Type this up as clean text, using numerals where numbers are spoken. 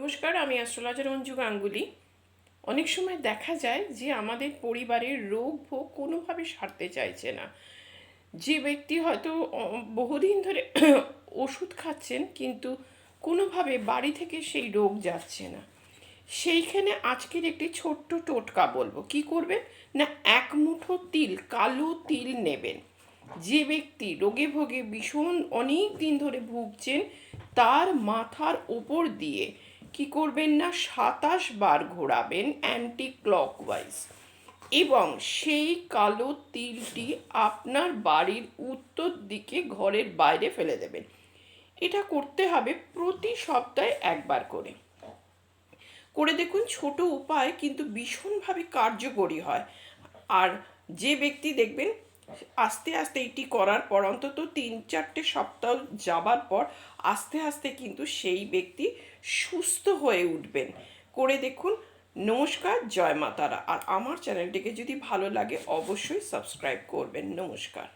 নমস্কার, আমি অ্যাস্ট্রোলজার অঞ্জু গাঙ্গুলি। অনেক সময় দেখা যায় যে আমাদের পরিবারের রোগ ভোগ কোনোভাবে সারতে চাইছে না। যে ব্যক্তি হয়তো বহুদিন ধরে ওষুধ খাচ্ছেন, কিন্তু কোনোভাবে বাড়ি থেকে সেই রোগ যাচ্ছে না। সেইখানে আজকের একটি ছোট্ট টোটকা বলবো। কি করবেন না, এক মুঠো তিল, কালো তিল নেবেন। যে ব্যক্তি রোগে ভোগে ভীষণ অনেক দিন ধরে ভুগছেন, তার মাথার ওপর দিয়ে কি করবেন না, 27 বার ঘোরাবেন অ্যান্টি ক্লকওয়াইজ, এবং সেই কালো তিলটি আপনার বাড়ির উত্তর দিকে ঘরের বাইরে ফেলে দেবেন। এটা করতে হবে প্রতি সপ্তাহে একবার করে। করে দেখুন, ছোট উপায় কিন্তু ভীষণভাবে কার্যকরী হয়। আর যে ব্যক্তি দেখবেন আস্তে আস্তে এটি করার পর অন্তত 3-4টে সপ্তাহ যাবার পর আস্তে আস্তে কিন্তু সেই ব্যক্তি সুস্থ হয়ে উঠবেন। করে দেখুন। নমস্কার, জয় মা তারা। আর আমার চ্যানেলটিকে যদি ভালো লাগে অবশ্যই সাবস্ক্রাইব করবেন। নমস্কার।